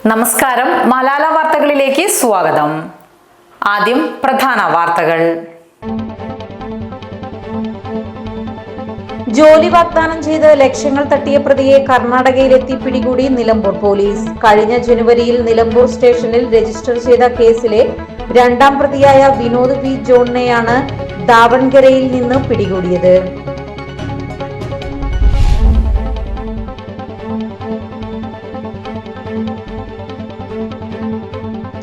നമസ്കാരം, മലാല വാർത്തകളിലേക്ക് സ്വാഗതം. ആദ്യം പ്രധാന വാർത്തകൾ. ജോലി വാഗ്ദാനം ചെയ്ത് ലക്ഷങ്ങൾ തട്ടിയ പ്രതിയെ കർണാടകയിലെത്തി പിടികൂടി നിലമ്പൂർ പോലീസ്. കഴിഞ്ഞ ജനുവരിയിൽ നിലമ്പൂർ സ്റ്റേഷനിൽ രജിസ്റ്റർ ചെയ്ത കേസിലെ രണ്ടാം പ്രതിയായ വിനോദ് വി ജോണിനെയാണ് ദാവൺഗരയിൽ നിന്ന് പിടികൂടിയത്.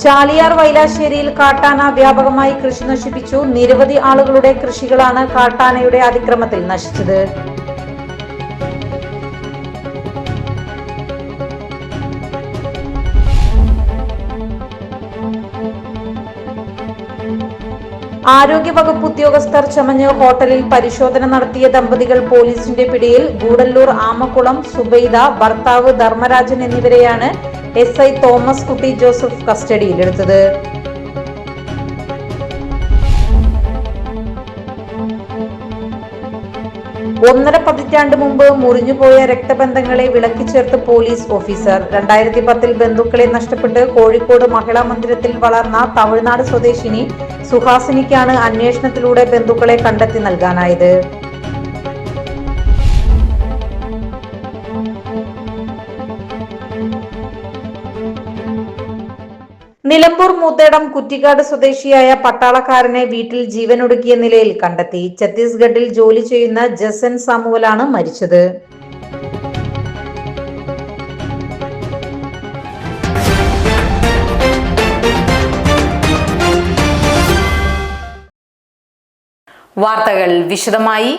ചാലിയാർ വൈലാശ്ശേരിയിൽ കാട്ടാന വ്യാപകമായി കൃഷി നശിപ്പിച്ചു. നിരവധി ആളുകളുടെ കൃഷികളാണ് കാട്ടാനയുടെ അതിക്രമത്തിൽ നശിച്ചത്. ആരോഗ്യവകുപ്പ് ഉദ്യോഗസ്ഥർ ചമഞ്ഞ് ഹോട്ടലിൽ പരിശോധന നടത്തിയ ദമ്പതികൾ പോലീസിന്റെ പിടിയിൽ. ഗൂഡല്ലൂർ ആമക്കുളം സുബൈദ, ഭർത്താവ് ധർമ്മരാജൻ എന്നിവരെയാണ് SI തോമസ് കുട്ടി ജോസഫ് കസ്റ്റഡിയിലെടുത്തത്. ഒന്നര പതിറ്റാണ്ട് മുമ്പ് മുറിഞ്ഞുപോയ രക്തബന്ധങ്ങളെ വിളക്കിച്ചേർത്ത് പോലീസ് ഓഫീസർ. 2010 ബന്ധുക്കളെ നഷ്ടപ്പെട്ട് കോഴിക്കോട് മഹിളാ മന്ദിരത്തിൽ വളർന്ന തമിഴ്നാട് സ്വദേശിനി സുഹാസിനിക്കാണ് അന്വേഷണത്തിലൂടെ ബന്ധുക്കളെ കണ്ടെത്തി നൽകാനായത്. നിലമ്പൂർ മൂത്തേടം കുറ്റിക്കാട് സ്വദേശിയായ പട്ടാളക്കാരനെ വീട്ടിൽ ജീവനൊടുക്കിയ നിലയിൽ കണ്ടെത്തി. ഛത്തീസ്ഗഡിൽ ജോലി ചെയ്യുന്ന ജസൻ സാമുവലാണ് മരിച്ചത്. വാർത്തകൾ വിശദമായി.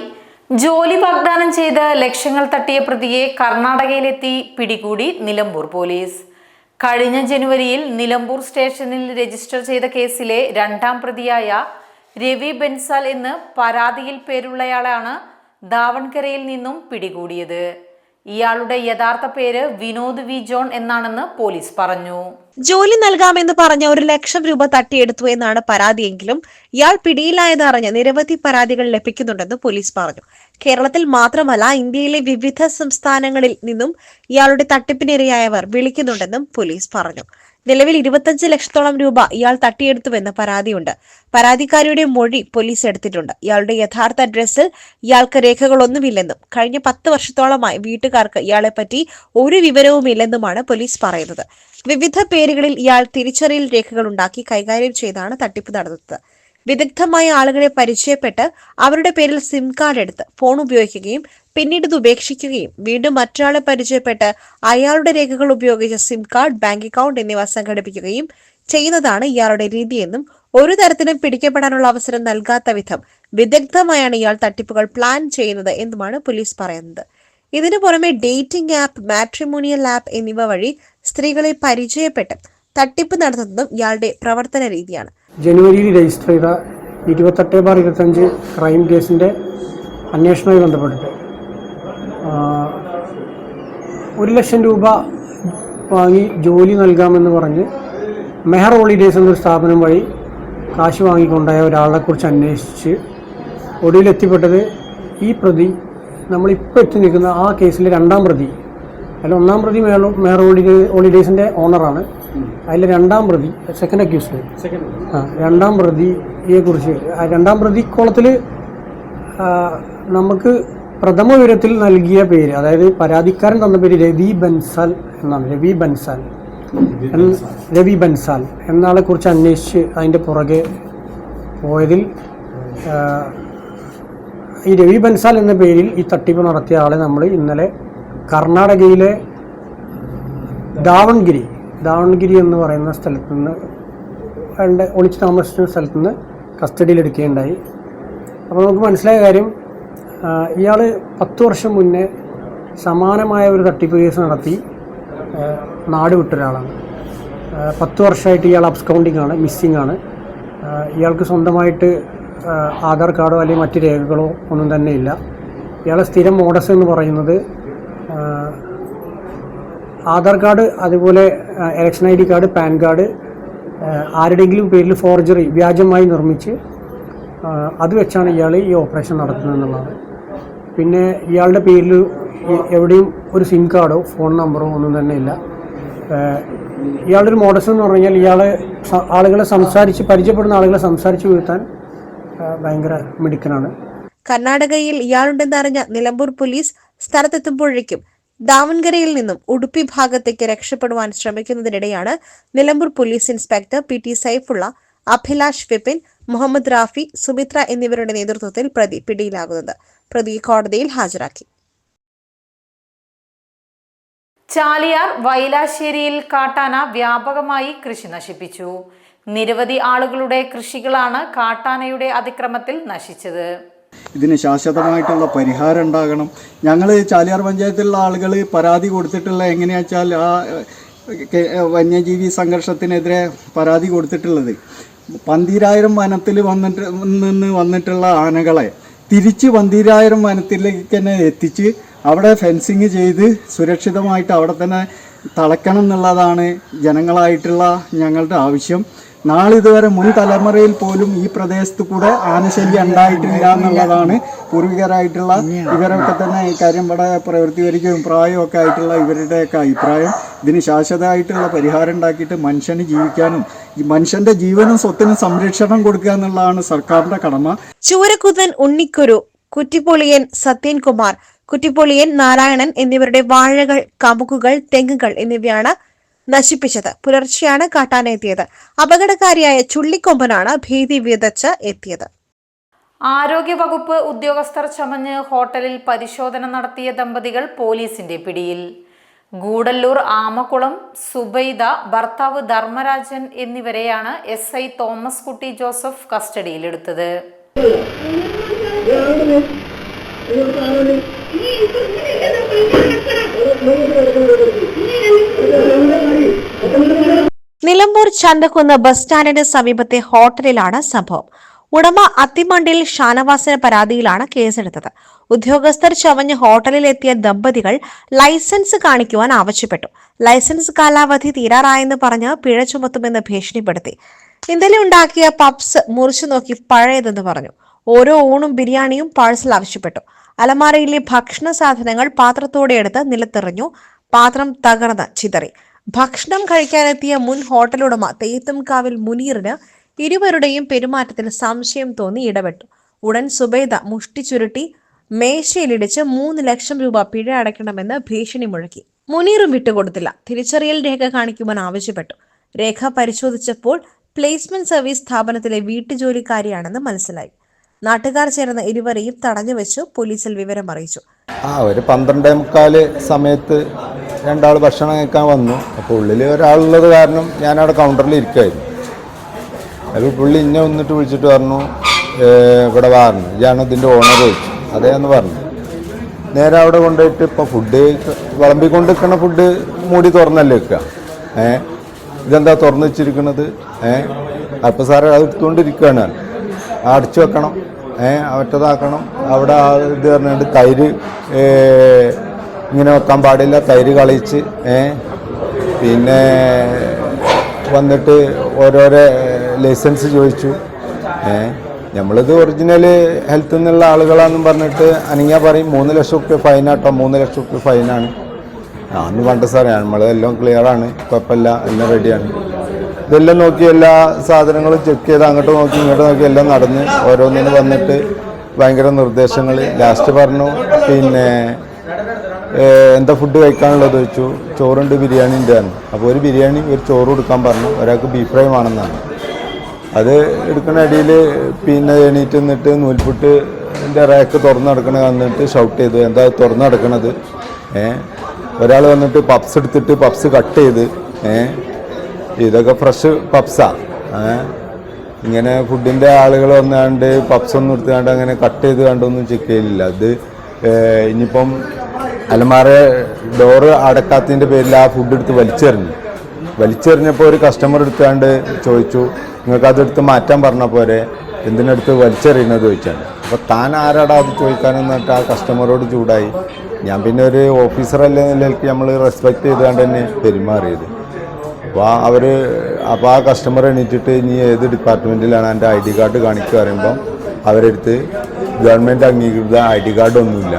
ജോലി വാഗ്ദാനം ചെയ്ത് ലക്ഷങ്ങൾ തട്ടിയ പ്രതിയെ കർണാടകയിലെത്തി പിടികൂടി നിലമ്പൂർ പോലീസ്. കഴിഞ്ഞ ജനുവരിയിൽ നിലമ്പൂർ സ്റ്റേഷനിൽ രജിസ്റ്റർ ചെയ്ത കേസിലെ രണ്ടാം പ്രതിയായ രവി ബൻസാൽ എന്ന് പരാതിയിൽ പേരുള്ളയാളാണ് ദാവൺഗരയിൽ നിന്നും പിടികൂടിയത്. ഇയാളുടെ യഥാർത്ഥ പേര് വിനോദ് വി ജോൺ എന്നാണെന്ന് പോലീസ് പറഞ്ഞു. ജോലി നൽകാമെന്ന് പറഞ്ഞ 1 ലക്ഷം രൂപ തട്ടിയെടുത്തു എന്നാണ് പരാതിയെങ്കിലും ഇയാൾ പിടിയിലായെന്നറിഞ്ഞ് നിരവധി പരാതികൾ ലഭിക്കുന്നുണ്ടെന്ന് പോലീസ് പറഞ്ഞു. കേരളത്തിൽ മാത്രമല്ല, ഇന്ത്യയിലെ വിവിധ സംസ്ഥാനങ്ങളിൽ നിന്നും ഇയാളുടെ തട്ടിപ്പിനിരയായവർ വിളിക്കുന്നുണ്ടെന്നും പോലീസ് പറഞ്ഞു. നിലവിൽ 25 ലക്ഷത്തോളം രൂപ ഇയാൾ തട്ടിയെടുത്തുവെന്ന് പരാതിയുണ്ട്. പരാതിക്കാരിയുടെ മൊഴി പോലീസ് എടുത്തിട്ടുണ്ട്. ഇയാളുടെ യഥാർത്ഥ അഡ്രസ്സിൽ ഇയാൾക്ക് രേഖകളൊന്നുമില്ലെന്നും കഴിഞ്ഞ 10 വർഷത്തോളമായി വീട്ടുകാർക്ക് ഇയാളെപ്പറ്റി ഒരു വിവരവുമില്ലെന്നുമാണ് പോലീസ് പറയുന്നത്. വിവിധ പേരുകളിൽ ഇയാൾ തിരിച്ചറിയൽ രേഖകൾ ഉണ്ടാക്കി കൈകാര്യം ചെയ്താണ് തട്ടിപ്പ് നടത്തുന്നത്. വിദഗ്ധമായ ആളുകളെ പരിചയപ്പെട്ട് അവരുടെ പേരിൽ സിം കാർഡ് എടുത്ത് ഫോൺ ഉപയോഗിക്കുകയും പിന്നീട് ഇത് ഉപേക്ഷിക്കുകയും വീണ്ടും മറ്റൊരാളെ പരിചയപ്പെട്ട് അയാളുടെ രേഖകൾ ഉപയോഗിച്ച് സിം കാർഡ്, ബാങ്ക് അക്കൗണ്ട് എന്നിവ സംഘടിപ്പിക്കുകയും ചെയ്യുന്നതാണ് ഇയാളുടെ രീതിയെന്നും ഒരു തരത്തിലും പിടിക്കപ്പെടാനുള്ള അവസരം നൽകാത്ത വിധം വിദഗ്ധമായാണ് ഇയാൾ തട്ടിപ്പുകൾ പ്ലാൻ ചെയ്യുന്നത് എന്നുമാണ് പോലീസ് പറയുന്നത്. ഇതിനു പുറമെ ഡേറ്റിംഗ് ആപ്പ്, മാട്രിമോണിയൽ ആപ്പ് എന്നിവ വഴി സ്ത്രീകളെ പരിചയപ്പെട്ട് തട്ടിപ്പ് നടത്തുന്നതും ഇയാളുടെ പ്രവർത്തന രീതിയാണ്. ജനുവരിയിൽ രജിസ്റ്റർ ചെയ്ത 28/25 ക്രൈം കേസിൻ്റെ അന്വേഷണവുമായി ബന്ധപ്പെട്ടിട്ട് 1 ലക്ഷം രൂപ വാങ്ങി ജോലി നൽകാമെന്ന് പറഞ്ഞ് മെഹർ ഹോളിഡേയ്സ് എന്നൊരു സ്ഥാപനം വഴി കാശ് വാങ്ങിക്കൊണ്ടായ ഒരാളെക്കുറിച്ച് അന്വേഷിച്ച് ഒടുവിലെത്തിപ്പെട്ടത് ഈ പ്രതി നമ്മളിപ്പോൾ എത്തി നിൽക്കുന്ന ആ കേസിലെ രണ്ടാം പ്രതി. അതിൽ ഒന്നാം പ്രതി മെഹർ ഹോളിഡേയ്സിൻ്റെ ഓണറാണ്. അതിൽ രണ്ടാം പ്രതി, സെക്കൻഡ് അക്യൂസ്ഡ്, രണ്ടാം പ്രതിയെക്കുറിച്ച് രണ്ടാം പ്രതിക്കോളത്തിൽ നമുക്ക് പ്രഥമ വിവരത്തിൽ നൽകിയ പേര്, അതായത് പരാതിക്കാരൻ തന്ന പേര് രവി ബൻസാൽ എന്നാണ്. രവി ബൻസാൽ എന്നാളെ കുറിച്ച് അന്വേഷിച്ച് അതിൻ്റെ പുറകെ പോയതിൽ ഈ രവി ബൻസാൽ എന്ന പേരിൽ ഈ തട്ടിപ്പ് നടത്തിയ ആളെ നമ്മൾ ഇന്നലെ കർണാടകയിലെ ദാവൺഗിരി എന്ന് പറയുന്ന സ്ഥലത്ത് നിന്ന് അയാളുടെ ഒളിച്ചു താമസിക്കുന്ന സ്ഥലത്ത് നിന്ന് കസ്റ്റഡിയിലെടുക്കുകയുണ്ടായി. അപ്പോൾ നമുക്ക് മനസ്സിലായ കാര്യം, ഇയാൾ 10 വർഷം മുന്നേ സമാനമായ ഒരു തട്ടിപ്പ് കേസ് നടത്തി നാട് വിട്ടൊരാളാണ്. 10 വർഷമായിട്ട് ഇയാൾ അബ്സ്കൗണ്ടിങ് ആണ്, മിസ്സിംഗ് ആണ്. ഇയാൾക്ക് സ്വന്തമായിട്ട് ആധാർ കാർഡോ അല്ലെങ്കിൽ മറ്റ് രേഖകളോ ഒന്നും തന്നെ ഇല്ല. ഇയാളെ സ്ഥിരം മോഡസ് എന്ന് പറയുന്നത് ആധാർ കാർഡ്, അതുപോലെ election ID card, pan card ആരുടെയെങ്കിലും പേരിൽ ഫോർജറി വ്യാജമായി നിർമ്മിച്ച് അത് വെച്ചാണ് ഇയാൾ ഈ ഓപ്പറേഷൻ നടത്തുന്നതെന്നുള്ളതാണ്. പിന്നെ ഇയാളുടെ പേരിൽ എവിടെയും ഒരു സിം കാർഡോ ഫോൺ നമ്പറോ ഒന്നും തന്നെ ഇല്ല. ഇയാളുടെ ഒരു മോഡസ് എന്ന് പറഞ്ഞു കഴിഞ്ഞാൽ ഇയാളെ ആളുകളെ പരിചയപ്പെടുന്ന ആളുകളെ സംസാരിച്ച് വീഴ്ത്താൻ ഭയങ്കര മിടുക്കനാണ്. കർണാടകയിൽ ഇയാളുണ്ടെന്നറിഞ്ഞ നിലമ്പൂർ പോലീസ് സ്ഥലത്തെത്തുമ്പോഴേക്കും ദാവൺഗരയിൽ നിന്നും ഉടുപ്പി ഭാഗത്തേക്ക് രക്ഷപ്പെടുവാൻ ശ്രമിക്കുന്നതിനിടെയാണ് Nilambur police inspector PT Saifulla, Abhilash Vipin, Muhammad Rafi, Sumithra എന്നിവരുടെ നേതൃത്വത്തിൽ പ്രതി പിടിയിലാകുന്നത്. പ്രതിയെ കോടതിയിൽ ഹാജരാക്കി. ചാലിയാർ വൈലാശ്ശേരിയിൽ കാട്ടാന വ്യാപകമായി കൃഷി നശിപ്പിച്ചു. നിരവധി ആളുകളുടെ കൃഷികളാണ് കാട്ടാനയുടെ അതിക്രമത്തിൽ നശിച്ചത്. ഇതിന് ശാശ്വതമായിട്ടുള്ള പരിഹാരം ഉണ്ടാകണം. ഞങ്ങൾ ചാലിയാർ പഞ്ചായത്തിലുള്ള ആളുകൾ പരാതി കൊടുത്തിട്ടുള്ള എങ്ങനെയാണെന്ന് വെച്ചാൽ ആ വന്യജീവി സംഘർഷത്തിനെതിരെ പരാതി കൊടുത്തിട്ടുള്ളത് 12,000 വനത്തിൽ വന്നിട്ടുള്ള ആനകളെ തിരിച്ച് 12,000 വനത്തിലേക്ക് തന്നെ എത്തിച്ച് അവിടെ ഫെൻസിങ് ചെയ്ത് സുരക്ഷിതമായിട്ട് അവിടെ തന്നെ തളയ്ക്കണം എന്നുള്ളതാണ് ജനങ്ങളായിട്ടുള്ള ഞങ്ങളുടെ ആവശ്യം. നാളിതുവരെ മുൻ തലമുറയിൽ പോലും ഈ പ്രദേശത്ത് കൂടെ ആനശല്യം ഉണ്ടായിട്ടില്ല എന്നുള്ളതാണ് പൂർവികരായിട്ടുള്ള ഇവരൊക്കെ തന്നെ ഇക്കാര്യം ഇവിടെ പ്രവൃത്തിവരികയും പ്രായമൊക്കെ ആയിട്ടുള്ള ഇവരുടെയൊക്കെ അഭിപ്രായം. ഇതിന് ശാശ്വതമായിട്ടുള്ള പരിഹാരം ഉണ്ടാക്കിയിട്ട് മനുഷ്യന് ജീവിക്കാനും മനുഷ്യന്റെ ജീവനും സ്വത്തിനും സംരക്ഷണം കൊടുക്കുക എന്നുള്ളതാണ് സർക്കാരിന്റെ കടമ. ചൂരക്കുതൻ ഉണ്ണിക്കുരു, കുറ്റിപ്പൊളിയൻ സത്യൻകുമാർ, കുറ്റിപ്പൊളിയൻ നാരായണൻ എന്നിവരുടെ വാഴകൾ, കമുകുകൾ, തെങ്ങുകൾ എന്നിവയാണ് നശിപ്പിച്ചത്. പുലർച്ചെയാണ് കാട്ടാന എത്തിയത്. അപകടകാരിയായ ചുള്ളിക്കൊമ്പനാണ് ഭീതി വിതച്ച് എത്തിയത്. ആരോഗ്യവകുപ്പ് ഉദ്യോഗസ്ഥർ ചമഞ്ഞ് ഹോട്ടലിൽ പരിശോധന നടത്തിയ ദമ്പതികൾ പോലീസിന്റെ പിടിയിൽ. ഗൂഡല്ലൂർ ആമക്കുളം സുബൈദ, ഭർത്താവ് ധർമ്മരാജൻ എന്നിവരെയാണ് SI തോമസ് കുട്ടി ജോസഫ് കസ്റ്റഡിയിലെടുത്തത്. നിലമ്പൂർ ചന്തക്കുന്ന് ബസ് സ്റ്റാൻഡിന് സമീപത്തെ ഹോട്ടലിലാണ് സംഭവം. ഉടമ അത്തിമണ്ടിൽ ഷാനവാസിന് പരാതിയിലാണ് കേസെടുത്തത്. ഉദ്യോഗസ്ഥർ ചമഞ്ഞ് ഹോട്ടലിലെത്തിയ ദമ്പതികൾ ലൈസൻസ് കാണിക്കുവാൻ ആവശ്യപ്പെട്ടു. ലൈസൻസ് കാലാവധി തീരാറായെന്ന് പറഞ്ഞ് പിഴ ചുമത്തുമെന്ന് ഭീഷണിപ്പെടുത്തി. ഇന്നലെ ഉണ്ടാക്കിയ പപ്സ് മുറിച്ചു നോക്കി പഴയതെന്ന് പറഞ്ഞു. ഓരോ ഊണും ബിരിയാണിയും പാഴ്സൽ ആവശ്യപ്പെട്ടു. അലമാരയിലെ ഭക്ഷണ സാധനങ്ങൾ പാത്രത്തോടെ എടുത്ത് നിലത്തെറിഞ്ഞു. പാത്രം തകർന്ന് ചിതറി. ഭക്ഷണം കഴിക്കാനെത്തിയ മുൻ ഹോട്ടൽ ഉടമ തെയ്യത്തുംകാവിൽ മുനീറിന് ഇരുവരുടെയും പെരുമാറ്റത്തിൽ സംശയം തോന്നി ഇടപെട്ടു. ഉടൻ സുബൈദ മുഷ്ടി ചുരുട്ടി മേശയിലിടിച്ച് 3 ലക്ഷം രൂപ പിഴ അടയ്ക്കണമെന്ന് ഭീഷണി മുഴക്കി. മുനീറും വിട്ടുകൊടുത്തില്ല. തിരിച്ചറിയൽ രേഖ കാണിക്കുവാൻ ആവശ്യപ്പെട്ടു. രേഖ പരിശോധിച്ചപ്പോൾ പ്ലേസ്മെന്റ് സർവീസ് സ്ഥാപനത്തിലെ വീട്ടുജോലിക്കാരിയാണെന്ന് മനസ്സിലായി. നാട്ടുകാർ ചേർന്ന് ഇരുവരെയും തടഞ്ഞുവെച്ചു പോലീസിൽ വിവരം അറിയിച്ചു. ഒരു 12:45 സമയത്ത് രണ്ടാൾ ഭക്ഷണം കഴിക്കാൻ വന്നു. അപ്പോൾ ഉള്ളിൽ ഒരാളുള്ളത് കാരണം ഞാനവിടെ കൗണ്ടറിൽ ഇരിക്കുമായിരുന്നു. അപ്പോൾ പുള്ളി ഇന്നെ വന്നിട്ട് വിളിച്ചിട്ട് പറഞ്ഞു, ഇവിടെ പറഞ്ഞു ഇതാണ് ഇതിൻ്റെ ഓണർ ചോദിച്ചു. അതേന്ന് പറഞ്ഞു. നേരെ അവിടെ കൊണ്ടുപോയിട്ട് ഇപ്പോൾ ഫുഡ് വിളമ്പിക്കൊണ്ട് നിൽക്കുന്ന ഫുഡ് മൂടി തുറന്നല്ലേ വെക്കുക. ഇതെന്താ തുറന്നു വെച്ചിരിക്കുന്നത്? അപ്പോൾ സാറേ അത് എടുത്തുകൊണ്ടിരിക്കുകയാണ്. അടച്ചു വെക്കണം, മറ്റേതാക്കണം. അവിടെ ഇത് പറഞ്ഞിട്ട് തൈര് ഇങ്ങനെ വെക്കാൻ പാടില്ല, തൈര് കളിച്ച് പിന്നെ വന്നിട്ട് ഓരോരോ ലൈസൻസ് ചോദിച്ചു. നമ്മളിത് ഒറിജിനൽ ഹെൽത്തിൽ നിന്നുള്ള ആളുകളാണെന്നും പറഞ്ഞിട്ട് അനങ്ങിയാൽ പറയും 3 ലക്ഷം റുപ്യ ഫൈനാട്ടോ, 3 ലക്ഷം റുപ്യ ഫൈനാണ്. അന്ന് പണ്ട് സാറേ നമ്മളെല്ലാം ക്ലിയറാണ്, കുഴപ്പമില്ല, എല്ലാം റെഡിയാണ്. ഇതെല്ലാം നോക്കി എല്ലാ സാധനങ്ങളും ചെക്ക് ചെയ്ത് അങ്ങോട്ട് നോക്കി ഇങ്ങോട്ട് നോക്കി എല്ലാം നടന്ന് ഓരോന്നിന് വന്നിട്ട് ഭയങ്കര നിർദ്ദേശങ്ങൾ. ലാസ്റ്റ് പറഞ്ഞു പിന്നെ എന്താ ഫുഡ് കഴിക്കാനുള്ളത് ചോദിച്ചു. ചോറുണ്ട്, ബിരിയാണി ഉണ്ട് ആണ്. അപ്പോൾ ഒരു ബിരിയാണി ഒരു ചോറ് കൊടുക്കാൻ പറഞ്ഞു. ഒരാൾക്ക് ബീഫ് ഫ്രൈ വേണമെന്നാണ്. അത് എടുക്കുന്ന ഇടയിൽ പിന്നെ എണീറ്റ് നിന്നിട്ട് നൂൽപുട്ടിൻ്റെ റാക്ക് തുറന്നു നടക്കണ വന്നിട്ട് ഷൗട്ട് ചെയ്തു, എന്താ തുറന്നു നടക്കണത്? ഒരാൾ വന്നിട്ട് പപ്സ് എടുത്തിട്ട് പപ്സ് കട്ട് ചെയ്ത് ഇതൊക്കെ ഫ്രഷ് പപ്സാണ്. ഇങ്ങനെ ഫുഡിൻ്റെ ആളുകൾ വന്നാണ്ട് പപ്സൊന്നും എടുത്തുകൊണ്ട് അങ്ങനെ കട്ട് ചെയ്ത് കണ്ടൊന്നും ചെക്ക് ചെയ്യില്ല. അത് ഇനിയിപ്പം അലമാര ഡോറ് അടക്കാത്തതിൻ്റെ പേരിൽ ആ ഫുഡ് എടുത്ത് വലിച്ചെറിഞ്ഞപ്പോൾ ഒരു കസ്റ്റമർ എടുത്തുകൊണ്ട് ചോദിച്ചു, നിങ്ങൾക്ക് അതെടുത്ത് മാറ്റാൻ പറഞ്ഞ പോരെ, എന്തിനടുത്ത് വലിച്ചെറിയുന്നത് ചോദിച്ചാണ്. അപ്പോൾ താൻ ആരാടാ അത് ചോദിക്കാനെന്നിട്ട് ആ കസ്റ്റമറോട് ചൂടായി. ഞാൻ പിന്നെ ഒരു ഓഫീസറല്ലേ നിലയ്ക്ക് നമ്മൾ റെസ്പെക്റ്റ് ചെയ്തുകൊണ്ട് തന്നെ പെരുമാറിയത്. അപ്പോൾ ആ കസ്റ്റമർ എണീറ്റിട്ട് ഇനി ഏത് ഡിപ്പാർട്ട്മെൻറ്റിലാണ് എൻ്റെ ID കാർഡ് കാണിക്കുക പറയുമ്പോൾ അവരെടുത്ത് ഗവൺമെൻറ് അംഗീകൃത ID കാർഡൊന്നുമില്ല,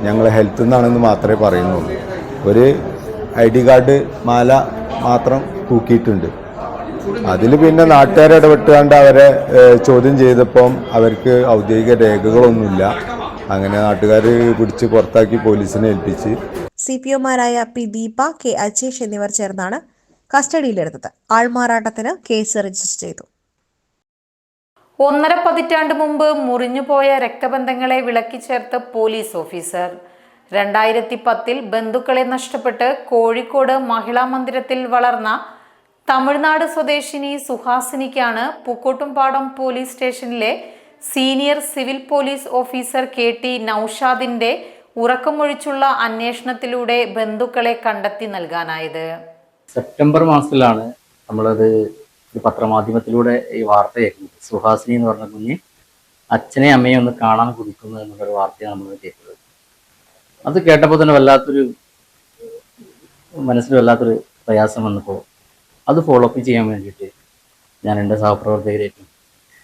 ഞങ്ങൾ ഹെൽത്തിൽ നിന്നാണെന്ന് മാത്രമേ പറയുന്നുള്ളൂ. ഒരു ID കാർഡ് മാല മാത്രം തൂക്കിയിട്ടുണ്ട്. അതിൽ പിന്നെ നാട്ടുകാർ ഇടപെട്ടുകൊണ്ട് അവരെ ചോദ്യം ചെയ്തപ്പം അവർക്ക് ഔദ്യോഗിക രേഖകളൊന്നുമില്ല. അങ്ങനെ നാട്ടുകാർ പിടിച്ച് പുറത്താക്കി പോലീസിനെ ഏൽപ്പിച്ച്. CPOമാരായ P. ദീപ, K. അജേഷ് എന്നിവർ ചേർന്നാണ് കസ്റ്റഡിയിലെടുത്തത്. ആൾമാറാട്ടത്തിന് കേസ് രജിസ്റ്റർ ചെയ്തു. 1.5 പതിറ്റാണ്ട് മുമ്പ് മുറിഞ്ഞുപോയ രക്തബന്ധങ്ങളെ വിളക്കിച്ചേർത്ത് പോലീസ് ഓഫീസർ. 2010 ബന്ധുക്കളെ നഷ്ടപ്പെട്ട് കോഴിക്കോട് മഹിളാ മന്ദിരത്തിൽ വളർന്ന തമിഴ്നാട് സ്വദേശിനി സുഹാസിനിക്കാണ് പൂക്കോട്ടുംപാടം പോലീസ് സ്റ്റേഷനിലെ senior civil police officer KT നൌഷാദിന്റെ ഉറക്കമൊഴിച്ചുള്ള അന്വേഷണത്തിലൂടെ ബന്ധുക്കളെ കണ്ടെത്തി നൽകാനായത്. സെപ്റ്റംബർ മാസത്തിലാണ് നമ്മളത് പത്രമാധ്യമത്തിലൂടെ ഈ വാർത്ത കേൾക്കുന്നത്. സുഹാസിനി എന്ന് പറഞ്ഞ കുഞ്ഞ് അച്ഛനെയും അമ്മയും ഒന്ന് കാണാൻ കുതിക്കുന്നു എന്നുള്ളൊരു വാർത്തയാണ് നമ്മൾ കേട്ടത്. അത് കേട്ടപ്പോൾ തന്നെ മനസ്സിൽ വല്ലാത്തൊരു പ്രയാസം വന്നപ്പോൾ അത് ഫോളോ അപ്പ് ചെയ്യാൻ വേണ്ടിയിട്ട് ഞാൻ എൻ്റെ സഹപ്രവർത്തകരായിട്ടും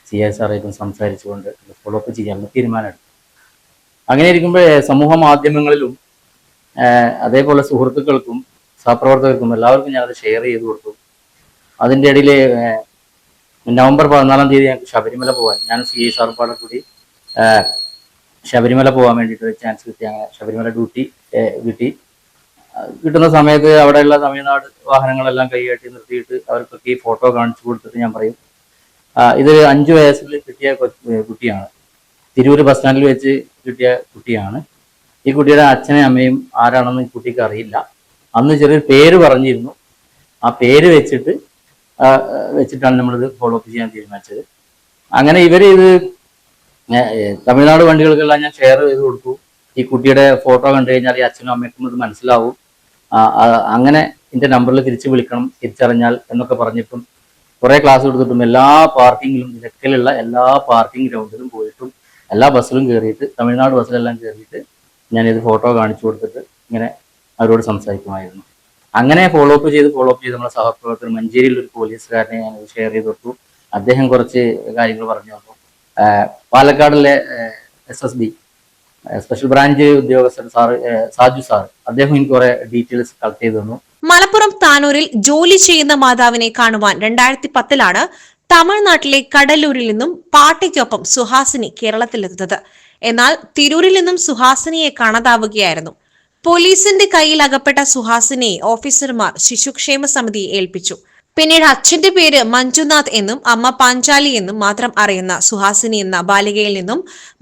CSR-ആയിട്ടും സംസാരിച്ചുകൊണ്ട് ഫോളോ അപ്പ് ചെയ്യാമെന്ന് തീരുമാനമെടുത്തു. അങ്ങനെ ഇരിക്കുമ്പോൾ സമൂഹ മാധ്യമങ്ങളിലും അതേപോലെ സുഹൃത്തുക്കൾക്കും സഹപ്രവർത്തകർക്കും എല്ലാവർക്കും ഞാനത് ഷെയർ ചെയ്ത് കൊടുത്തു. അതിൻ്റെ ഇടയിൽ നവംബർ 14-ാം തീയതി ഞങ്ങൾക്ക് ശബരിമല പോകാൻ, ഞാൻ CSR കൂടി ശബരിമല പോകാൻ വേണ്ടിയിട്ട് ഒരു ചാൻസ് കിട്ടി. അങ്ങനെ ശബരിമല ഡ്യൂട്ടി കിട്ടുന്ന സമയത്ത് അവിടെയുള്ള തമിഴ്നാട് വാഹനങ്ങളെല്ലാം കൈകാട്ടി നിർത്തിയിട്ട് അവർക്കൊക്കെ ഈ ഫോട്ടോ കാണിച്ചു കൊടുത്തിട്ട് ഞാൻ പറയും, ഇത് 5 വയസ്സിൽ കിട്ടിയ കുട്ടിയാണ്, തിരൂര് ബസ് സ്റ്റാൻഡിൽ വെച്ച് കിട്ടിയ കുട്ടിയാണ്. ഈ കുട്ടിയുടെ അച്ഛനെയും അമ്മയും ആരാണെന്ന് ഈ കുട്ടിക്ക് അറിയില്ല. അന്ന് ചെറിയൊരു പേര് പറഞ്ഞിരുന്നു. ആ പേര് വെച്ചിട്ടാണ് നമ്മളിത് ഫോളോ അപ്പ് ചെയ്യാൻ തീരുമാനിച്ചത്. അങ്ങനെ ഇത് തമിഴ്നാട് വണ്ടികൾക്കെല്ലാം ഞാൻ ഷെയർ ചെയ്ത് കൊടുത്തു. ഈ കുട്ടിയുടെ ഫോട്ടോ കണ്ടു കഴിഞ്ഞാൽ ഈ അച്ഛനും അമ്മയ്ക്കും ഇത് മനസ്സിലാവും. അങ്ങനെ എൻ്റെ നമ്പറിൽ തിരിച്ചു വിളിക്കണം, തിരിച്ചറിഞ്ഞാൽ എന്നൊക്കെ പറഞ്ഞിട്ടും കുറേ ക്ലാസ് കൊടുത്തിട്ടും എല്ലാ പാർക്കിങ്ങിലും നിലക്കലുള്ള എല്ലാ പാർക്കിംഗ് ഗ്രൗണ്ടിലും പോയിട്ടും എല്ലാ ബസ്സിലും കയറിയിട്ട് തമിഴ്നാട് ബസ്സിലെല്ലാം കയറിയിട്ട് ഞാനിത് ഫോട്ടോ കാണിച്ചു കൊടുത്തിട്ട് ഇങ്ങനെ അവരോട് സംസാരിക്കുമായിരുന്നു. അങ്ങനെ ഫോളോ അപ്പ് ചെയ്ത് നമ്മുടെ സഹപ്രവർത്തകർ മഞ്ചേരിയിൽ ഒരു പോലീസുകാരനെ ഞാൻ ഷെയർ ചെയ്ത് കൊടുത്തു. അദ്ദേഹം കുറച്ച് കാര്യങ്ങൾ പറഞ്ഞു തന്നു. പാലക്കാടിലെ SSB സ്പെഷ്യൽ ബ്രാഞ്ച് ഉദ്യോഗസ്ഥൻ സാജു സാർ, അദ്ദേഹം എനിക്ക് കുറെ ഡീറ്റെയിൽസ് കളക്ട് ചെയ്തു തന്നു. മലപ്പുറം താനൂരിൽ ജോലി ചെയ്യുന്ന മാതാവിനെ കാണുവാൻ 2010 തമിഴ്നാട്ടിലെ കടലൂരിൽ നിന്നും പാട്ടിക്കൊപ്പം സുഹാസിനി കേരളത്തിലെത്തുന്നത്. എന്നാൽ തിരൂരിൽ നിന്നും സുഹാസിനിയെ കാണാതാവുകയായിരുന്നു. പോലീസിന്റെ കയ്യിൽ അകപ്പെട്ട സുഹാസിനിയെ ഓഫീസർമാർ ശിശുക്ഷേമ സമിതിയെ ഏൽപ്പിച്ചു. പിന്നീട് അച്ഛന്റെ പേര് മഞ്ജുനാഥ് എന്നും അമ്മ പാഞ്ചാലി എന്നും മാത്രം അറിയുന്ന സുഹാസിനി എന്ന ബാലികയിൽ നിന്നും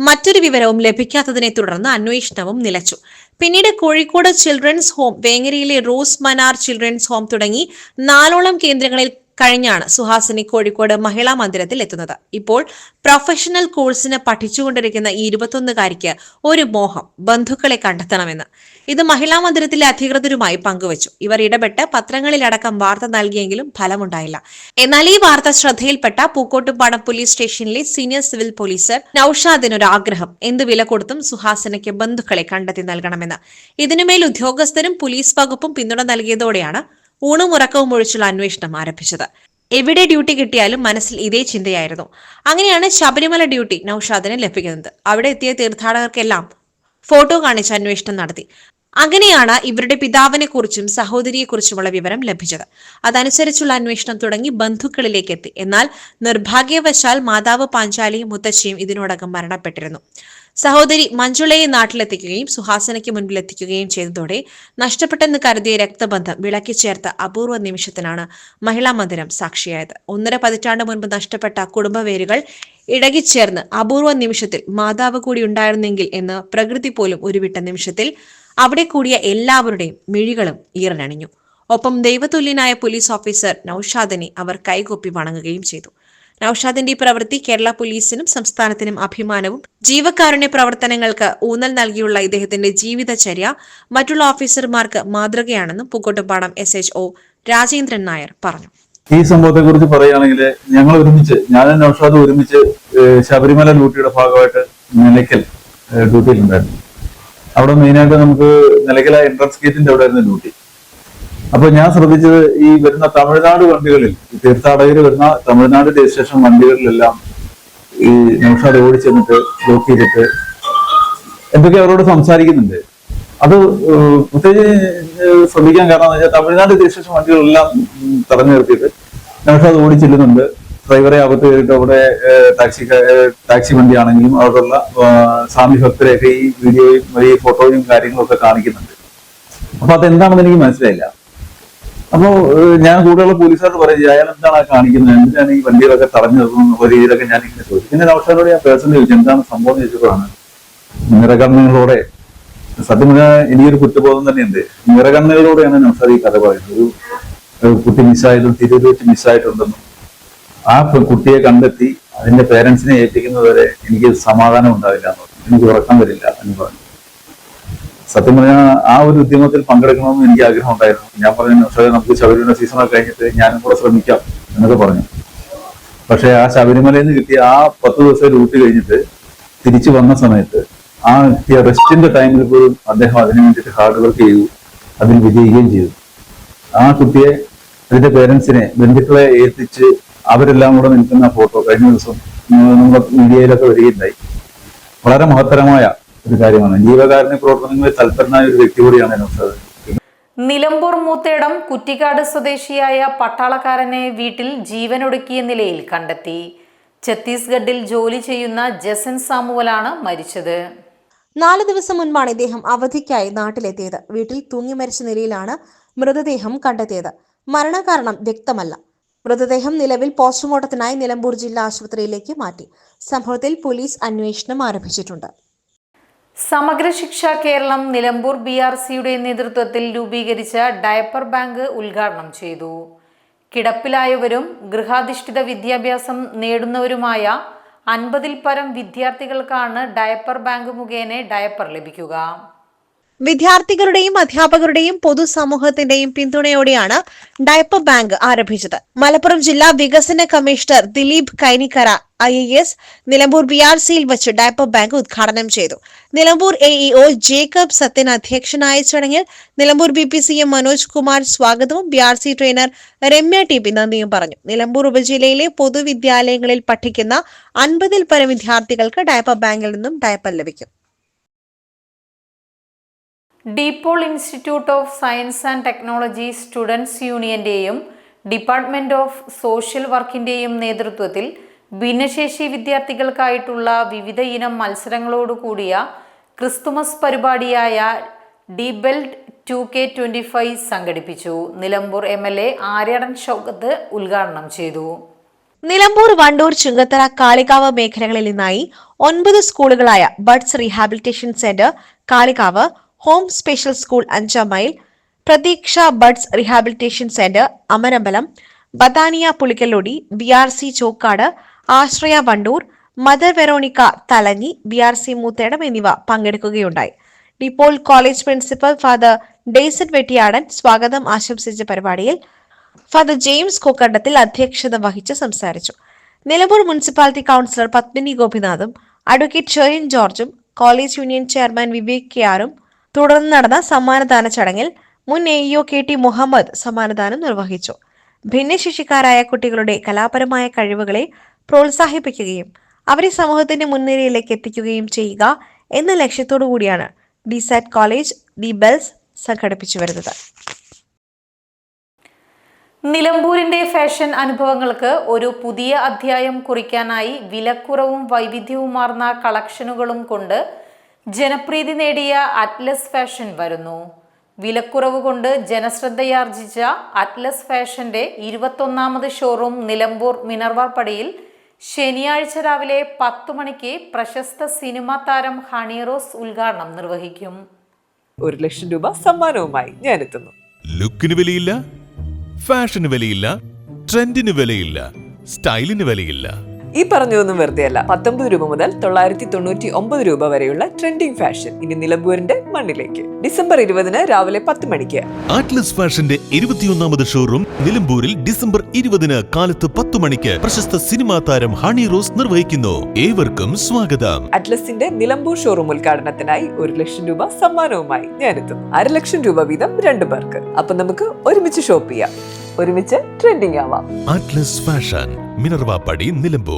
മറ്റൊരു വിവരവും ലഭിക്കാത്തതിനെ തുടർന്ന് അന്വേഷണവും നിലച്ചു. പിന്നീട് കോഴിക്കോട് ചിൽഡ്രൻസ് ഹോം, വേങ്ങരയിലെ റോസ് മനാർ ചിൽഡ്രൻസ് ഹോം തുടങ്ങി 4ഓളം കേന്ദ്രങ്ങളിൽ കഴിഞ്ഞാണ് സുഹാസിനി കോഴിക്കോട് മഹിളാ മന്ദിരത്തിൽ എത്തുന്നത്. ഇപ്പോൾ പ്രൊഫഷണൽ കോഴ്സിന് പഠിച്ചുകൊണ്ടിരിക്കുന്ന ഈ 21-കാരിക്ക് ഒരു മോഹം, ബന്ധുക്കളെ കണ്ടെത്തണമെന്ന്. ഇത് മഹിളാ മന്ദിരത്തിലെ അധികൃതരുമായി പങ്കുവച്ചു. ഇവർ ഇടപെട്ട് പത്രങ്ങളിലടക്കം വാർത്ത നൽകിയെങ്കിലും ഫലമുണ്ടായില്ല. എന്നാൽ ഈ വാർത്ത ശ്രദ്ധയിൽപ്പെട്ട പൂക്കോട്ടുംപാടം പോലീസ് സ്റ്റേഷനിലെ സീനിയർ സിവിൽ പോലീസർ നൌഷാദിനൊരു ആഗ്രഹം, എന്ത് വില കൊടുത്തും സുഹാസിനിക്ക് ബന്ധുക്കളെ കണ്ടെത്തി നൽകണമെന്ന്. ഇതിനുമേൽ ഉദ്യോഗസ്ഥരും പോലീസ് വകുപ്പും പിന്തുണ നൽകിയതോടെയാണ് ഊണും ഉറക്കവും ഒഴിച്ചുള്ള അന്വേഷണം ആരംഭിച്ചത്. എവിടെ ഡ്യൂട്ടി കിട്ടിയാലും മനസ്സിൽ ഇതേ ചിന്തയായിരുന്നു. അങ്ങനെയാണ് ശബരിമല ഡ്യൂട്ടി നൌഷാദിന് ലഭിക്കുന്നത്. അവിടെ എത്തിയ തീർത്ഥാടകർക്കെല്ലാം ഫോട്ടോ കാണിച്ച് അന്വേഷണം നടത്തി. അങ്ങനെയാണ് ഇവരുടെ പിതാവിനെ കുറിച്ചും സഹോദരിയെക്കുറിച്ചുമുള്ള വിവരം ലഭിച്ചത്. അതനുസരിച്ചുള്ള അന്വേഷണം തുടങ്ങി ബന്ധുക്കളിലേക്ക് എത്തി. എന്നാൽ നിർഭാഗ്യവശാൽ മാതാവ് പാഞ്ചാലിയും മുത്തശ്ശിയും ഇതിനോടകം മരണപ്പെട്ടിരുന്നു. സഹോദരി മഞ്ജുളയെ നാട്ടിലെത്തിക്കുകയും സുഹാസിനിക്ക് മുൻപിലെത്തിക്കുകയും ചെയ്തതോടെ നഷ്ടപ്പെട്ടെന്ന് കരുതിയ രക്തബന്ധം വിളക്കിച്ചേർത്ത അപൂർവ നിമിഷത്തിനാണ് മഹിളാ മന്ദിരം സാക്ഷിയായത്. 1.5 പതിറ്റാണ്ട് മുൻപ് നഷ്ടപ്പെട്ട കുടുംബവേരുകൾ ഇടകിച്ചേർന്ന് അപൂർവ നിമിഷത്തിൽ മാതാവ് കൂടി ഉണ്ടായിരുന്നെങ്കിൽ എന്ന് പ്രകൃതി പോലും ഉരുവിട്ട നിമിഷത്തിൽ അവിടെ കൂടിയ എല്ലാവരുടെയും മിഴികളും ഈറനണിഞ്ഞു. ഒപ്പം ദൈവതുല്യനായ പോലീസ് ഓഫീസർ നൌഷാദിനെ അവർ കൈകൊപ്പി വണങ്ങുകയും ചെയ്തു. നൌഷാദിന്റെ പ്രവൃത്തി കേരള പോലീസിനും സംസ്ഥാനത്തിനും അഭിമാനവും ജീവകാരുണ്യ പ്രവർത്തനങ്ങൾക്ക് ഊന്നൽ നൽകിയുള്ള ഇദ്ദേഹത്തിന്റെ ജീവിതചര്യ മറ്റുള്ള ഓഫീസർമാർക്ക് മാതൃകയാണെന്നും പൂക്കോട്ടുംപാടം SHO രാജേന്ദ്രൻ നായർ പറഞ്ഞു. ഈ സംഭവത്തെ കുറിച്ച് പറയുകയാണെങ്കിൽ ഞങ്ങൾ ഞാനും നൌഷാദ് ഒരുമിച്ച് ശബരിമല ഡ്യൂട്ടിയുടെ ഭാഗമായിട്ട് നിലയ്ക്കൽ ഡ്യൂട്ടിയിലുണ്ടായിരുന്നു. അവിടെ മെയിനായിട്ട് നമുക്ക് നിലയ്ക്കൽ എൻട്രൻസ് ഗേറ്റിന്റെ അവിടെ ആയിരുന്നു ഡ്യൂട്ടി. അപ്പൊ ഞാൻ ശ്രദ്ധിച്ചത് ഈ വരുന്ന തമിഴ്നാട് വണ്ടികളിൽ, തീർത്ഥാടകർ വരുന്ന തമിഴ്നാട് രജിസ്ട്രേഷൻ വണ്ടികളിലെല്ലാം ഈ നൌഷാദ് ഓടിച്ചെന്നിട്ട് ബ്ലോക്ക് ചെയ്തിട്ട് എന്തൊക്കെ അവരോട് സംസാരിക്കുന്നുണ്ട്. അത് പ്രത്യേകിച്ച് ശ്രദ്ധിക്കാൻ കാരണം എന്ന് വെച്ചാൽ തമിഴ്നാട് രജിസ്ട്രേഷൻ വണ്ടികളെല്ലാം തടഞ്ഞു നിർത്തിയിട്ട് നൗഷാദ് ഓടി ചെല്ലുന്നുണ്ട്. ഡ്രൈവറെ അകത്ത് കയറിയിട്ട് അവിടെ ടാക്സി വണ്ടിയാണെങ്കിലും അവിടെയുള്ള സ്വാമി ഭക്തരെയൊക്കെ ഈ വീഡിയോയും ഈ ഫോട്ടോയും കാര്യങ്ങളൊക്കെ കാണിക്കുന്നുണ്ട്. അപ്പൊ അതെന്താണെന്ന് എനിക്ക് മനസ്സിലായില്ല. അപ്പോൾ ഞാൻ കൂടെയുള്ള പോലീസുകാരോട് പറയുന്നത് അയാൾ എന്താണ് കാണിക്കുന്നത്, എന്തിനാണ് ഈ വണ്ടികളൊക്കെ തടഞ്ഞു നിർത്തുന്ന രീതിയിലൊക്കെ ഞാൻ ഇങ്ങനെ ചോദിച്ചു. പിന്നെ നൗഷാദോട് ഞാൻ പേഴ്സണലി ചോദിച്ചു എന്താണ് സംഭവം ചോദിച്ചപ്പോഴാണ് നിറകണ്ണുകളോടെ, സത്യം പറഞ്ഞാൽ എനിക്കൊരു കുറ്റബോധം തന്നെയുണ്ട്, നിറകണ്ണുകളോടെയാണ് നൗഷാദ് ഈ കഥ പറയുന്നത്. ഒരു കുട്ടി മിസ്സായതും തിരൂര് വെച്ച് മിസ്സായിട്ടുണ്ടെന്നും ആ കുട്ടിയെ കണ്ടെത്തി അതിന്റെ പേരൻസിനെ ഏൽപ്പിക്കുന്നതുവരെ എനിക്ക് സമാധാനം ഉണ്ടാവില്ല എന്ന് പറഞ്ഞു. എനിക്ക് ഉറക്കം വരില്ല എന്ന് പറഞ്ഞു. സത്യം പറഞ്ഞാൽ ആ ഒരു ഉദ്യമത്തിൽ പങ്കെടുക്കണമെന്ന് എനിക്ക് ആഗ്രഹം ഉണ്ടായിരുന്നു. ഞാൻ പറഞ്ഞു നൗഷാദ് നമുക്ക് ശബരിമല സീസണൊക്കെ കഴിഞ്ഞിട്ട് ഞാനും കൂടെ ശ്രമിക്കാം എന്നൊക്കെ പറഞ്ഞു. പക്ഷെ ആ ശബരിമലയിൽ നിന്ന് കിട്ടിയ ആ 10 ദിവസം ഡ്യൂട്ടി കഴിഞ്ഞിട്ട് തിരിച്ചു വന്ന സമയത്ത് ആ കിട്ടിയ റെസ്റ്റിന്റെ ടൈമിൽ പോലും അദ്ദേഹം അതിനു വേണ്ടിയിട്ട് ഹാർഡ് വർക്ക് ചെയ്തു, അതിൽ വിജയിക്കുകയും ചെയ്തു. ആ കുട്ടിയെ അതിന്റെ പേരൻസിനെ ബന്ധുക്കളെ ഏൽപ്പിച്ച് അവരെല്ലാം കൂടെ നിൽക്കുന്ന ഫോട്ടോ കഴിഞ്ഞ ദിവസം നമ്മുടെ മീഡിയയിലൊക്കെ വരികയുണ്ടായി. വളരെ മഹത്തരമായ ഒരു കാര്യമാണ്. ജീവകാരുണ്യ പ്രവർത്തനങ്ങളിൽ തൽപരനായ ഒരു വ്യക്തി കൂടിയാണ് നൗഷാദ്. നിലമ്പൂർ മൂത്തേടം കുറ്റിക്കാട് സ്വദേശിയായ പട്ടാളക്കാരനെ വീട്ടിൽ ജീവനൊടുക്കിയ നിലയിൽ കണ്ടെത്തി. ഛത്തീസ്ഗഡിൽ ജോലി ചെയ്യുന്ന ജസൻ സാമുവലാണ് മരിച്ചത്. 4 ദിവസം മുൻപാണ് ഇദ്ദേഹം അവധിക്കായി നാട്ടിലെത്തിയത്. വീട്ടിൽ തൂങ്ങി മരിച്ച നിലയിലാണ് മൃതദേഹം കണ്ടെത്തിയത്. മരണകാരണം വ്യക്തമല്ല. മൃതദേഹം നിലവിൽ പോസ്റ്റ്മോർട്ടത്തിനായി നിലമ്പൂർ ജില്ലാ ആശുപത്രിയിലേക്ക് മാറ്റി. സംഭവത്തിൽ പോലീസ് അന്വേഷണം ആരംഭിച്ചിട്ടുണ്ട്. സമഗ്ര ശിക്ഷ കേരളം നിലമ്പൂർ BRCയുടെ നേതൃത്വത്തിൽ രൂപീകരിച്ച ഡയപ്പർ ബാങ്ക് ഉദ്ഘാടനം ചെയ്തു. കിടപ്പിലായവരും ഗൃഹാധിഷ്ഠിത വിദ്യാഭ്യാസം നേടുന്നവരുമായ 50-ൽ പരം വിദ്യാർത്ഥികൾക്കാണ് ഡയപ്പർ ബാങ്ക് മുഖേന ഡയപ്പർ ലഭിക്കുക. വിദ്യാർത്ഥികളുടെയും അധ്യാപകരുടെയും പൊതുസമൂഹത്തിന്റെയും പിന്തുണയോടെയാണ് ഡയപ്പർ ബാങ്ക് ആരംഭിച്ചത്. മലപ്പുറം ജില്ലാ വികസന കമ്മീഷണർ ദിലീപ് കൈനിക്കര IAS നിലമ്പൂർ BRCയിൽ വെച്ച് ഡയപ്പർ ബാങ്ക് ഉദ്ഘാടനം ചെയ്തു. നിലമ്പൂർ AEO ജേക്കബ് സത്യൻ അധ്യക്ഷനായ ചടങ്ങിൽ നിലമ്പൂർ BPCM മനോജ് കുമാർ സ്വാഗതവും BRC ട്രെയിനർ രമ്യ TP നന്ദിയും പറഞ്ഞു. നിലമ്പൂർ ഉപജില്ലയിലെ പൊതുവിദ്യാലയങ്ങളിൽ പഠിക്കുന്ന 50-ൽ പരം വിദ്യാർത്ഥികൾക്ക് ഡയപ്പർ ബാങ്കിൽ നിന്നും ഡയപ്പർ ലഭിക്കും. DePaul institute of science and technology students യൂണിയന്റെയും ഡിപ്പാർട്ട്മെന്റ് ഓഫ് സോഷ്യൽ വർക്കിന്റെയും നേതൃത്വത്തിൽ ഭിന്നശേഷി വിദ്യാർത്ഥികൾക്കായിട്ടുള്ള വിവിധ ഇനം മത്സരങ്ങളോടുകൂടിയ ക്രിസ്തുമസ് പരിപാടിയായ ഡിബെൽഡ് 2K25 സംഘടിപ്പിച്ചു. നിലമ്പൂർ MLA ആര്യാടൻ ഷൗക്കത്ത് ഉദ്ഘാടനം ചെയ്തു. നിലമ്പൂർ, വണ്ടൂർ, ചുങ്കത്തറ, കാളികാവ് മേഖലകളിൽ നിന്നായി 9 സ്കൂളുകളായ buds rehabilitation centre Kalikavu, home special school 5 mile, Pratheeksha buds rehabilitation centre Amarambalam, Badaniya Pulikkalody, BRC Chokkad, Ashraya Wandoor, mother Veronica Thalanji, BRC Moothedam എന്നിവ പങ്കെടുക്കുകയുണ്ടായി. DePaul college principal father Deson Vettiyadan സ്വാഗതം ആശംസിച്ച പരിപാടിയിൽ ഫാദർ ജെയിംസ് കൊക്കണ്ടത്തിൽ അധ്യക്ഷത വഹിച്ച് സംസാരിച്ചു. നിലമ്പൂർ മുനിസിപ്പാലിറ്റി കൌൺസിലർ പത്മിനി ഗോപിനാഥും അഡ്വക്കേറ്റ് ഷെറിൻ ജോർജും കോളേജ് യൂണിയൻ ചെയർമാൻ വിവേക് കെയാറും തുടർന്ന് നടന്ന സമ്മാനദാന ചടങ്ങിൽ മുൻ AEO KT മുഹമ്മദ് സമ്മാനദാനം നിർവഹിച്ചു. ഭിന്നശേഷിക്കാരായ കുട്ടികളുടെ കലാപരമായ കഴിവുകളെ പ്രോത്സാഹിപ്പിക്കുകയും അവരെ സമൂഹത്തിന്റെ മുൻനിരയിലേക്ക് എത്തിക്കുകയും ചെയ്യുക എന്ന ലക്ഷ്യത്തോടു കൂടിയാണ് DSAT കോളേജ് ദി ബെൽസ് സംഘടിപ്പിച്ചു വരുന്നത്. നിലമ്പൂരിന്റെ ഫാഷൻ അനുഭവങ്ങൾക്ക് ഒരു പുതിയ അധ്യായം കുറിക്കാനായി വിലക്കുറവും വൈവിധ്യവുമാർന്ന കളക്ഷനുകളും കൊണ്ട് ജനപ്രീതി നേടിയ അറ്റ്ലസ് ഫാഷൻ വരുന്നു. വിലക്കുറവ് കൊണ്ട് ജനശ്രദ്ധയാർജിച്ച അറ്റ്ലസ് ഫാഷന്റെ 21ാമത് ഷോറൂം നിലമ്പൂർ മിനർവാപ്പടിയിൽ ശനിയാഴ്ച രാവിലെ 10 മണിക്ക് പ്രശസ്ത സിനിമാ താരം ഹണി റോസ് ഉദ്ഘാടനം നിർവഹിക്കും. 1 ലക്ഷം രൂപ സമ്മാനവുമായി ഞാനെത്തുന്നു. ലുക്കിന് വിലയില്ല, ഫാഷന് വിലയില്ല, ട്രെൻഡിന് വിലയില്ല, സ്റ്റൈലിന് വിലയില്ല. ഈ പറഞ്ഞതൊന്നും വെറുതെയല്ല. 19 രൂപ മുതൽ 999 രൂപ വരെയുള്ള ട്രെൻഡിംഗ് ഫാഷൻ ഇനി നിലമ്പൂരിന്റെ മണ്ണിലേക്ക്. ഡിസംബർ 20 രാവിലെ 10 മണിക്ക് അറ്റ്ലസ് ഫാഷന്റെ 21ാമത് ഷോറൂം നിലമ്പൂരിൽ ഡിസംബർ 20 കാലത്ത് 10 മണിക്ക് പ്രശസ്ത സിനിമാ താരം ഹണി റോസ് നിർവഹിക്കുന്നു. ഏവർക്കും സ്വാഗതം. അറ്റ്ലസിന്റെ നിലമ്പൂർ ഷോറൂം ഉദ്ഘാടനത്തിനായി 1 ലക്ഷം രൂപ സമ്മാനവുമായി ഞാനെത്തുന്നു. 1/2 ലക്ഷം രൂപ വീതം 2 പേർക്ക്. അപ്പൊ നമുക്ക് ഒരുമിച്ച് ഷോപ്പ് ചെയ്യാം, ഒരുമിച്ച് ട്രെൻഡിംഗ് ആവാം. Atlas fashion, Minervappadi, Nilambur.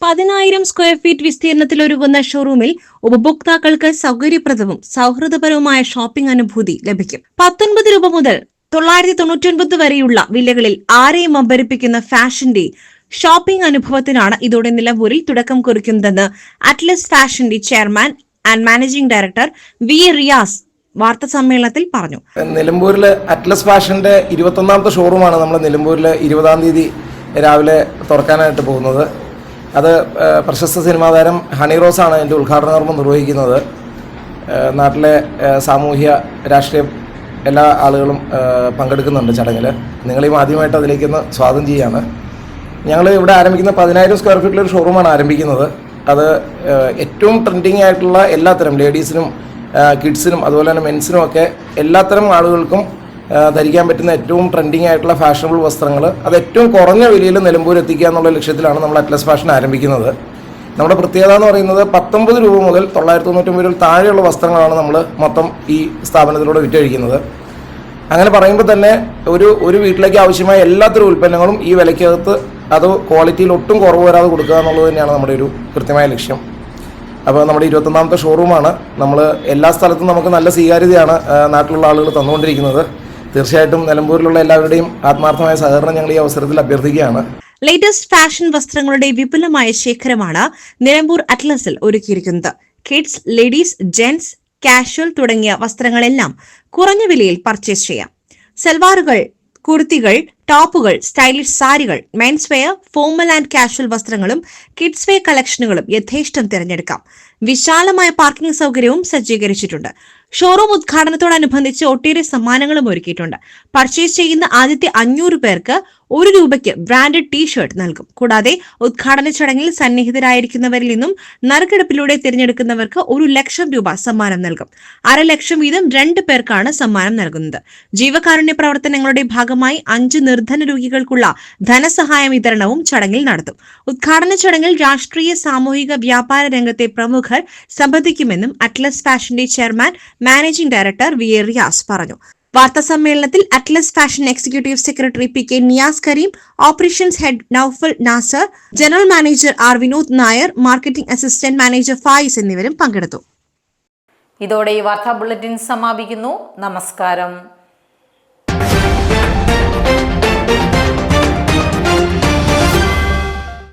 10,000 square feet വിസ്തീർണത്തിൽ ഒരുങ്ങുന്ന ഷോറൂമിൽ ഉപഭോക്താക്കൾക്ക് സൗകര്യപ്രദവും സൗഹൃദപരവുമായ ഷോപ്പിംഗ് അനുഭൂതി ലഭിക്കും. 19 രൂപ മുതൽ 999 വരെയുള്ള വിലകളിൽ ആരെയും അമ്പരിപ്പിക്കുന്ന ഫാഷന്റെ ഷോപ്പിംഗ് അനുഭവത്തിനാണ് ഇതോടെ നിലമ്പൂരിൽ തുടക്കം കുറിക്കുന്നതെന്ന് അറ്റ്ലസ് ഫാഷന്റെ chairman and managing director V A Riyas വാർത്താ സമ്മേളനത്തിൽ പറഞ്ഞു. നിലമ്പൂരിൽ അറ്റ്ലസ് ഫാഷന്റെ 21ാമത്തെ ഷോറൂമാണ് നമ്മൾ നിലമ്പൂരിൽ 20-ാം തീയതി രാവിലെ തുറക്കാനായിട്ട് പോകുന്നത്. അത് പ്രശസ്ത സിനിമാ താരം ഹണി റോസ് ആണ് അതിൻ്റെ ഉദ്ഘാടന കർമ്മം നിർവഹിക്കുന്നത്. നാട്ടിലെ സാമൂഹ്യ രാഷ്ട്രീയ എല്ലാ ആളുകളും പങ്കെടുക്കുന്നുണ്ട് ചടങ്ങിൽ. നിങ്ങളെയും ആദ്യമായിട്ട് അതിലേക്കൊന്ന് സ്വാഗതം ചെയ്യുകയാണ്. ഞങ്ങൾ ഇവിടെ ആരംഭിക്കുന്ന 10,000 സ്ക്വയർ ഫീറ്റിലൊരു ഷോറൂമാണ് ആരംഭിക്കുന്നത്. അത് ഏറ്റവും ട്രെൻഡിങ് ആയിട്ടുള്ള എല്ലാത്തരം ലേഡീസിനും കിഡ്സിനും അതുപോലെ തന്നെ മെൻസിനും ഒക്കെ എല്ലാത്തരം ആളുകൾക്കും ധരിക്കാൻ പറ്റുന്ന ഏറ്റവും ട്രെൻഡിങ് ആയിട്ടുള്ള ഫാഷനബിൾ വസ്ത്രങ്ങൾ അത് ഏറ്റവും കുറഞ്ഞ വിലയിൽ നിലമ്പൂർ എത്തിക്കുക എന്നുള്ള ലക്ഷ്യത്തിലാണ് നമ്മൾ അറ്റ്ലസ് ഫാഷൻ ആരംഭിക്കുന്നത്. നമ്മുടെ പ്രത്യേകത എന്ന് പറയുന്നത് 19 രൂപ മുതൽ 999 രൂപ താഴെയുള്ള വസ്ത്രങ്ങളാണ് നമ്മൾ മൊത്തം ഈ സ്ഥാപനത്തിലൂടെ വിറ്റഴിക്കുന്നത്. അങ്ങനെ പറയുമ്പോൾ തന്നെ ഒരു വീട്ടിലേക്ക് ആവശ്യമായ എല്ലാത്തരം ഉൽപ്പന്നങ്ങളും ഈ വിലയ്ക്കകത്ത് അത് ക്വാളിറ്റിയിൽ ഒട്ടും കുറവ് വരാതെ കൊടുക്കുക എന്നുള്ളത് തന്നെയാണ് നമ്മുടെ ഒരു കൃത്യമായ ലക്ഷ്യം. അപ്പോൾ നമ്മുടെ 21ാമത്തെ ഷോറൂമാണ്. നമ്മൾ എല്ലാ സ്ഥലത്തും നമുക്ക് നല്ല സ്വീകാര്യതയാണ് നാട്ടിലുള്ള ആളുകൾ തന്നുകൊണ്ടിരിക്കുന്നത്. തീർച്ചയായിട്ടും നിലമ്പൂരിലുള്ള എല്ലാവരുടെയും ആത്മാർത്ഥമായ സഹകരണം ഞങ്ങൾ ഈ അവസരത്തിൽ അഭ്യർത്ഥിക്കുകയാണ്. ലേറ്റസ്റ്റ് ഫാഷൻ വസ്ത്രങ്ങളുടെ വിപുലമായ ശേഖരമാണ് നിലമ്പൂർ അറ്റ്ലസിൽ ഒരുക്കിയിരിക്കുന്നത്. കിഡ്സ്, ലേഡീസ്, ജെന്റ്സ്, കാഷ്വൽ തുടങ്ങിയ വസ്ത്രങ്ങളെല്ലാം കുറഞ്ഞ വിലയിൽ പർച്ചേസ് ചെയ്യാം. സൽവാറുകൾ, കുർത്തികൾ, ടോപ്പുകൾ, സ്റ്റൈലിഷ് സാരികൾ, men's wear, formal and casual വസ്ത്രങ്ങളും കിഡ്സ് വെയർ കളക്ഷനുകളും യഥേഷ്ടം തിരഞ്ഞെടുക്കാം. വിശാലമായ പാർക്കിംഗ് സൗകര്യവും സജ്ജീകരിച്ചിട്ടുണ്ട്. ഷോറൂം ഉദ്ഘാടനത്തോടനുബന്ധിച്ച് ഒട്ടേറെ സമ്മാനങ്ങളും ഒരുക്കിയിട്ടുണ്ട്. പർച്ചേസ് ചെയ്യുന്ന ആദ്യത്തെ 500 പേർക്ക് 1 രൂപയ്ക്ക് ബ്രാൻഡഡ് ടീ-ഷർട്ട് നൽകും. കൂടാതെ ഉദ്ഘാടന ചടങ്ങിൽ സന്നിഹിതരായിരിക്കുന്നവരിൽ നിന്നും നറുക്കെടുപ്പിലൂടെ തിരഞ്ഞെടുക്കുന്നവർക്ക് 1,00,000 രൂപ സമ്മാനം നൽകും. 500,000 വീതം 2 പേർക്കാണ് സമ്മാനം നൽകുന്നത്. ജീവകാരുണ്യ പ്രവർത്തനങ്ങളുടെ ഭാഗമായി 5 നിർധന രോഗികൾക്കുള്ള ധനസഹായ വിതരണവും ചടങ്ങിൽ നടത്തും. ഉദ്ഘാടന ചടങ്ങിൽ രാഷ്ട്രീയ, സാമൂഹിക, വ്യാപാര രംഗത്തെ പ്രമുഖർ സംബന്ധിക്കുമെന്നും അറ്റ്ലസ് ഫാഷന്റെ chairman managing director V A Riyas പറഞ്ഞു. വാർത്താ സമ്മേളനത്തിൽ Atlas fashion executive secretary P K Niyas Kareem, operations head Naufal Nasar, general manager R Vinod Nair, marketing assistant manager Fayis എന്നിവരും പങ്കെടുത്തു. ഇതോടെ ഈ വാർത്താ ബുള്ളറ്റിൻ സമാപിക്കുന്നു. നമസ്കാരം.